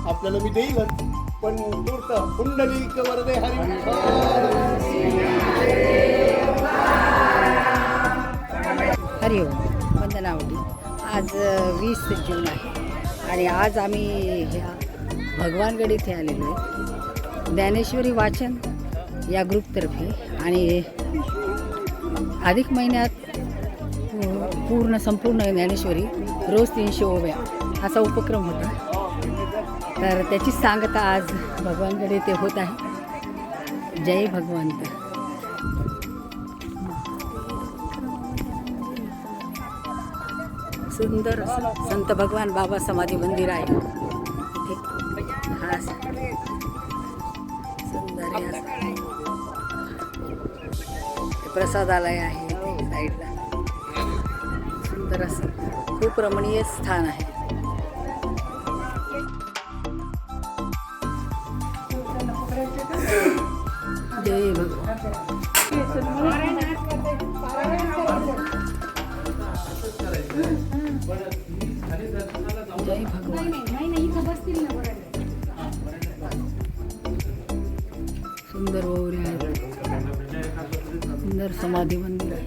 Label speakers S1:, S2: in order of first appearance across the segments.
S1: आपल्याला मी देईलच, पण तूर्त पुंडलिक वरदे हरी
S2: हरिओम. वंदनावली. आज 20 जून आहे आणि आज आम्ही ह्या भगवानगड इथे आलेलो आहे ज्ञानेश्वरी वाचन या ग्रुपतर्फे. आणि अधिक महिन्यात संपूर्ण ज्ञानेश्वरी रोज 300 ओव्या असा उपक्रम होता. तर त्याची सांगता आज भगवानगड इथे होत आहे. जय भगवंत. सुंदर संत भगवान बाबा समाधी मंदिर आहे इथे. हा सुंदर प्रसादालय आहे साईडला. सुंदर असं खूप रमणीय स्थान आहे. जय भगवान. जय भगवान. सुंदर ओवरे आहेत. सुंदर समाधी मंदिर आहे.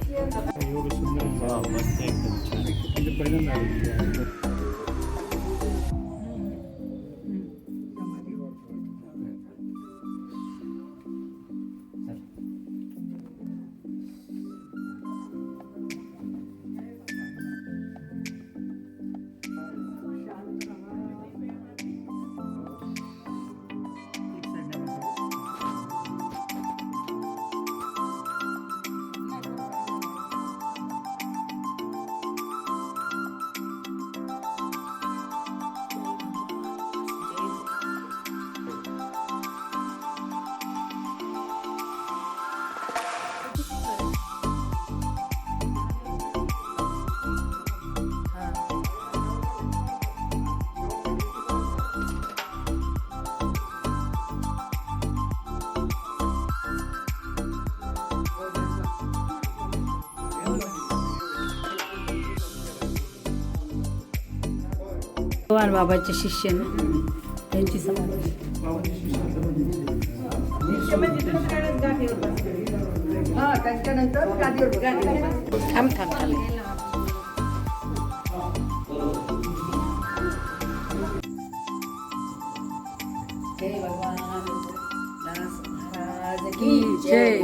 S2: भगवान बाबाचे शिष्य त्यांची समाधी. थांब जय भगवान दास महाराज की जय.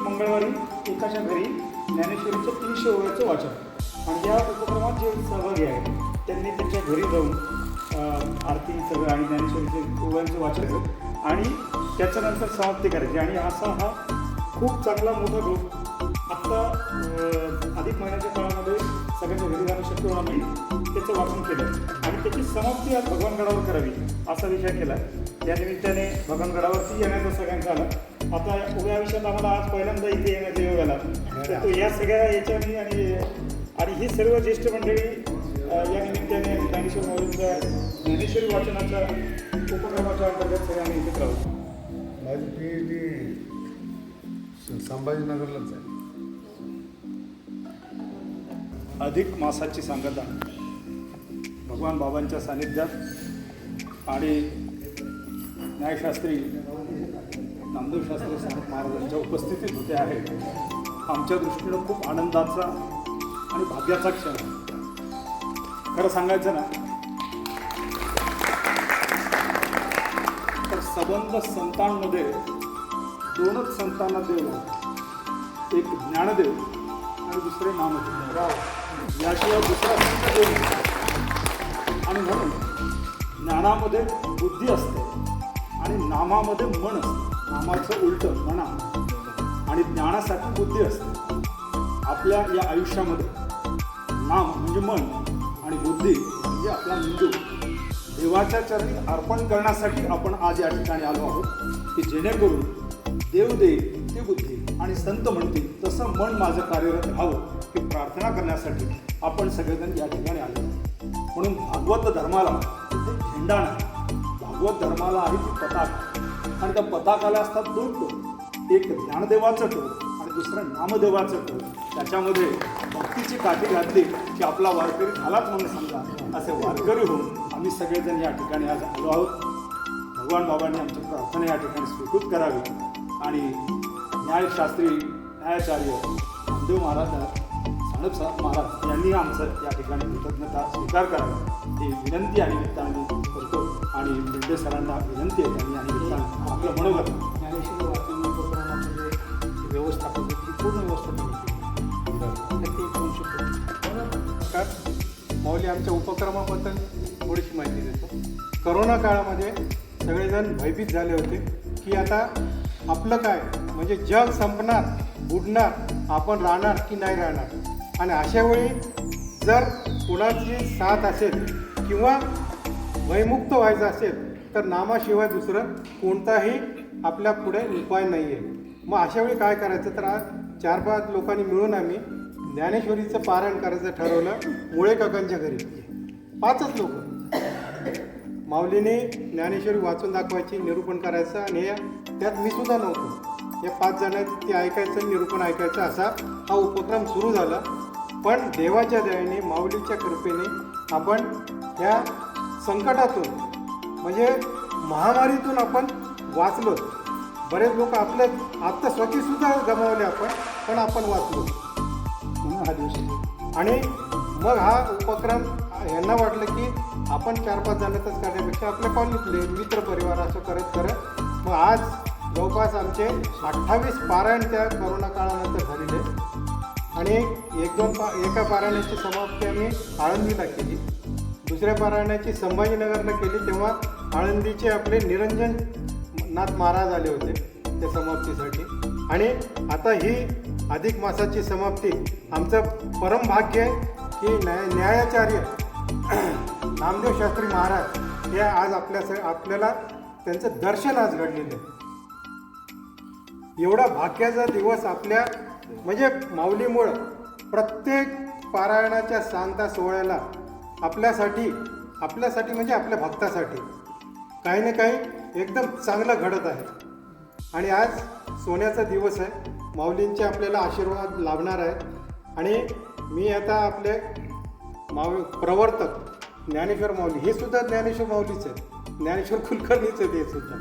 S3: मंगळवारी एकाच्या घरी ज्ञानेश्वरीचं 300 ओव्याचं वाचन. आणि या उपक्रमात जे सहभागी आहेत त्यांनी त्यांच्या घरी जाऊन आरती सगळं आणि ज्ञानेश्वरीचे ओव्यांचं वाचन आणि त्याच्यानंतर समाप्ती करायची. आणि असा हा खूप चांगला मोठा ग्रुप आत्ता अधिक महिन्याच्या काळामध्ये सगळ्यांच्या घरी जाणं शक्य होणार नाही. त्याचं वाचन केलं आणि त्याची समाप्ती आज भगवानगडावर करावी असा विचार केला. या निमित्ताने भगवानगडावरती येण्याचा सगळ्यांचा आला. आता उभ्या आयुष्यात आम्हाला आज पहिल्यांदा इथे येण्याचा योग आला. तर तो या सगळ्या याच्यानी आणि ही सर्व ज्येष्ठ मंडळी या निमित्ताने ज्ञानेश्वर माऊलींच्या ज्ञानेश्वरी वाचनाच्या उपक्रमाच्या अंतर्गत सगळ्यांनी एकत्र आहोत.
S1: माझी PhD संभाजीनगरलाच आहे.
S3: अधिक मासाची सांगता भगवान बाबांच्या सानिध्यात आणि न्यायशास्त्री नामदेव शास्त्री साहेब महाराजांच्या उपस्थितीत होते आहेत आमच्या दृष्टीनं खूप आनंदाचा आणि भाग्याचा क्षण आहे. खरं सांगायचं ना तर संबंध संतांमध्ये दोनच संतांना देव आहे. एक ज्ञानदेव आणि दुसरे नामदेव. याशिवाय दुसरा संत देव नाही. आणि म्हणून ज्ञानामध्ये बुद्धी असते आणि नामामध्ये मन असते. नामाचं उलटं म्हणा आणि ज्ञानासाठी बुद्धी असते. आपल्या या आयुष्यामध्ये नाम म्हणजे मन आणि बुद्धी म्हणजे आपला मेंदू देवाच्या चरणी अर्पण करण्यासाठी आपण आज या ठिकाणी आलो आहोत की जेणेकरून देव दे ती बुद्धी आणि संत म्हणतील तसं मन माझं कार्यरत राहावं ही प्रार्थना करण्यासाठी आपण सगळेजण या ठिकाणी आलो. म्हणून भागवत धर्माला इथे झेंडा नाही. भागवत धर्माला आहे ती पताका आणि त्या पताकाला असतात दोन टोक. एक ज्ञानदेवाचं टोक आणि दुसरं नामदेवाचं टोक. त्याच्यामध्ये भक्तीची काठी घातली की आपला वारकरी झालाच म्हणून समजा. असे वारकरी होऊन आम्ही सगळेजण या ठिकाणी आज आलो आहोत. भगवान बाबांनी आमची प्रार्थना या ठिकाणी स्वीकृत करावी आणि न्यायशास्त्री न्यायाचार्य नामदेव महाराज साहेब महाराज यांनी आमचं या ठिकाणी कृतज्ञता स्वीकार करावा ही विनंती आणि निमित्ताने करतो. आणि बिंडे सरांना विनंती आहे त्यांनी आणि निमित्ताने आपलं मनोगत
S1: ज्ञानेश्वर वाचन उपक्रमामध्ये व्यवस्थापन ही पूर्ण व्यवस्थापन
S4: माऊली आमच्या उपक्रमाबद्दल थोडीशी माहिती देतो. करोना काळामध्ये सगळेजण भयभीत झाले होते की आता आपलं काय म्हणजे जग संपणार बुडणार आपण राहणार की नाही राहणार. आणि अशावेळी जर कुणाची साथ असेल किंवा भयमुक्त व्हायचं असेल तर नामाशिवाय दुसरं कोणताही आपल्या पुढे उपाय नाही आहे. मग अशावेळी काय करायचं तर आज 4-5 लोकांनी मिळून आम्ही ज्ञानेश्वरीचं पारायण करायचं ठरवलं. मुळे काकांच्या घरी 5च लोक. माऊलीने ज्ञानेश्वरी वाचून दाखवायची निरूपण करायचं आणि त्यात मी सुद्धा नव्हतो. या 5 जणांनी ते ऐकायचं निरूपण ऐकायचं असा हा उपक्रम सुरू झाला. पण देवाच्या दयेने माऊलीच्या कृपेने आपण या संकटातून म्हणजे महामारीतून आपण वाचलो. बरेच लोक आपले आत्ता स्वतःसुद्धा गमावले पण आपण वाचलो म्हणून हा दिवस. आणि मग हा उपक्रम यांना वाटलं की आपण 4-5 जणांतच करण्यापेक्षा आपल्या कॉलनीतले मित्रपरिवार असं करत मग आज जवळपास आमचे 28 पारायण त्या करोना काळानंतर झालेले. आणि एका पारायणाची समाप्ती आम्ही आळंदीला केली. दुसऱ्या पारायणाची संभाजीनगरला केली. तेव्हा आळंदीचे आपले निरंजन नाथ महाराज आले होते त्या समाप्तीसाठी. आणि आता ही अधिक मासाची समाप्ती आमचं परम भाग्य आहे की न्यायाचार्य नामदेव शास्त्री महाराज हे आज आपल्याला त्यांचं दर्शन आज घडलेलं आहे. एवढा भाग्याचा दिवस आपल्या म्हणजे माऊलीमुळं प्रत्येक पारायणाच्या सांगता सोहळ्याला आपल्यासाठी म्हणजे आपल्या भक्तासाठी काही ना काही एकदम चांगलं घडत आहे. आणि आज सोन्याचा दिवस आहे. माऊलींचे आपल्याला आशीर्वाद लाभणार आहेत. आणि मी आता आपले प्रवर्तक ज्ञानेश्वर माऊली हे सुद्धा ज्ञानेश्वर माऊलीच आहेत. ज्ञानेश्वर कुलकर्णीच आहेत हे सुद्धा.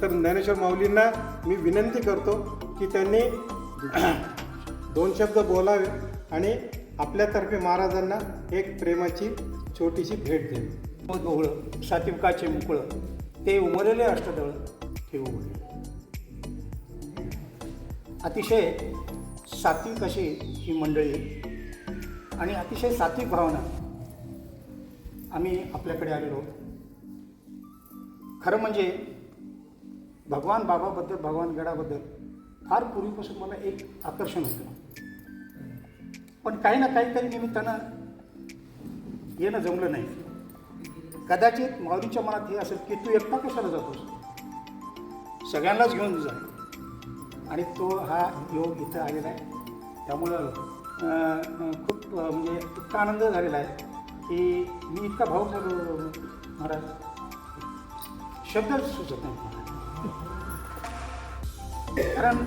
S4: तर ज्ञानेश्वर माऊलींना मी विनंती करतो की त्यांनी 2 शब्द बोलावे आणि आपल्यातर्फे महाराजांना एक प्रेमाची छोटीशी भेट द्यावी.
S1: ढोळं सात्विकाचे मुकळं ते उमरले अष्टदळ ते उमरले. अतिशय सात्विक अशी ही मंडळी आणि अतिशय सात्विक भावना आम्ही आपल्याकडे आलेलो आहोत. खरं म्हणजे भगवान बाबाबद्दल भगवान गडाबद्दल फार पूर्वीपासून मला एक आकर्षण होतं. पण काही ना काहीतरी निमित्तानं येणं जमलं नाही. कदाचित माऊलीच्या मनात हे असेल की तू एकटा कशाला जातोस, सगळ्यांनाच घेऊन जा. आणि तो हा योग इथं आलेला आहे. त्यामुळं खूप म्हणजे इतका आनंद झालेला आहे की मी इतका भावूक झालो महाराज, शब्दच सुचत नाही. कारण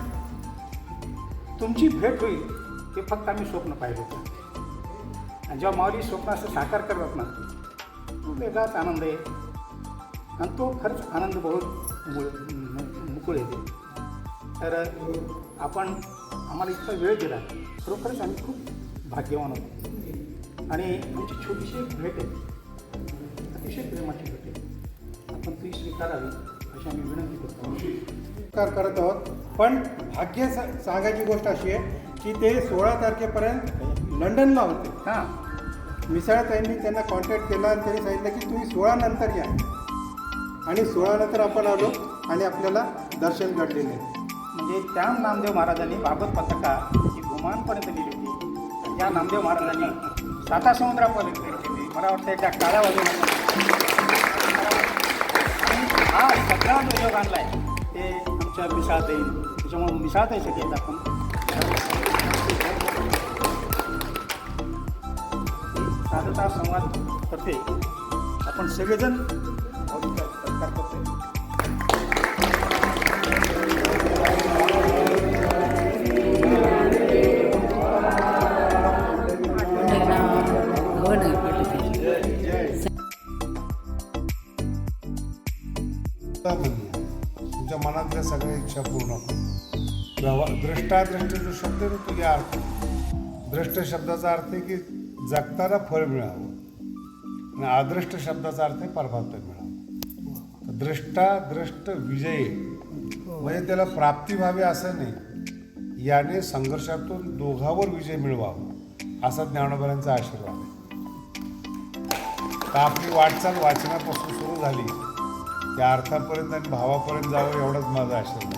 S1: तुमची भेट होईल हे फक्त आम्ही स्वप्न पाहिलं होतं. आणि जेव्हा माऊली स्वप्न असं साकार करतात ना तो वेगळाच आनंद आहे. आणि तो खरंच आनंद बहुत मुकुळ येते. तर आपण आम्हाला इतका वेळ दिला, खरोखरच आम्ही खूप भाग्यवान होतो. आणि आमची छोटीशी एक भेट आहे, अतिशय प्रेमाची भेट आहे, आपण ती स्वीकारावी अशी आम्ही विनंती करतो.
S4: स्वीकार करत आहोत. पण भाग्य सांगायची गोष्ट अशी आहे की ते 16 तारखेपर्यंत लंडनला होते.
S1: हां,
S4: मिसाळताईंनी त्यांना कॉन्टॅक्ट केला आणि त्यांनी सांगितलं की तुम्ही 16 नंतर या. आणि 16 नंतर आपण आलो आणि आपल्याला दर्शन घडलेले.
S1: म्हणजे त्या नामदेव महाराजांनी भागवत पताका जी गुमानपर्यंत नेली होती, त्या नामदेव महाराजांनी 7 समुद्रापर्यंत केली. मला वाटतं त्या काळामध्ये हा सगळा जो योग आणला आहे ते आमच्या मिसाळताई, त्याच्यामुळे मिसाळताईसाठी आहेत आपण साधता संवाद करते. आपण सगळेजण सत्कार करतो.
S5: तुमच्या मनातल्या सगळ्या इच्छा पूर्ण हो. द्रष्टादृष्टी जो शब्द आहे तो या अर्थ. द्रष्ट शब्दाचा अर्थ आहे की जगताना फळ मिळावं आणि अदृष्ट शब्दाचा अर्थ आहे परमात्मा मिळावं. तर द्रष्ट विजयी म्हणजे त्याला प्राप्ती व्हावी असं नाही, याने संघर्षातून दोघावर विजय मिळवावा असा ज्ञानोबांचा आशीर्वाद आहे. तर आपली वाटचाल वाचनापासून सुरू झाली, त्या अर्थापर्यंत आणि भावापर्यंत जावं एवढंच माझा आशीर्वाद.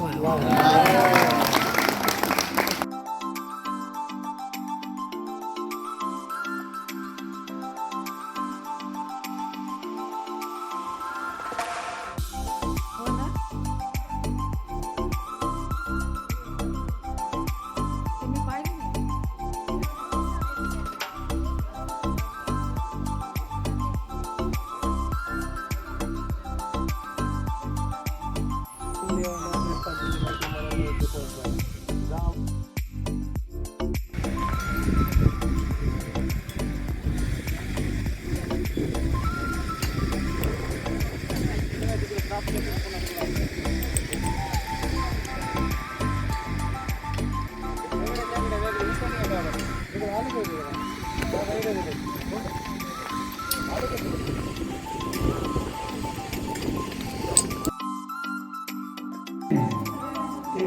S3: ते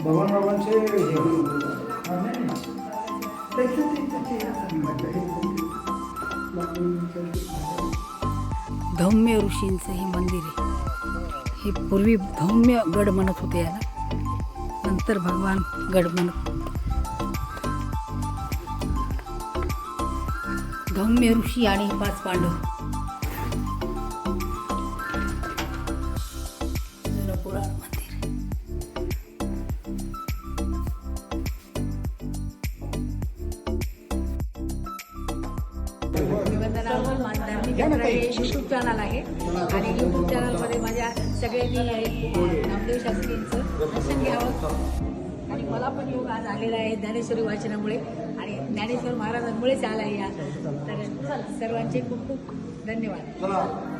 S3: भगवानबाबांचे
S2: धौम्य ऋषींचं हे मंदिर आहे. हे पूर्वी धौम्य गड म्हणत होते याला, नंतर भगवान गड म्हणत. धौम्य ऋषी आणि 5 पांडव. जुनं पुराण मंदिर. यूट्यूब चॅनल आहे आणि यूट्यूब चॅनलमध्ये माझ्या सगळ्यांनी नामदेव शास्त्रींचं दर्शन घ्यावं. आणि मला पण योग आज आलेला आहे ज्ञानेश्वरी वाचनामुळे आणि ज्ञानेश्वर महाराजांमुळेच आला आहे. तर सर्वांचे खूप खूप धन्यवाद.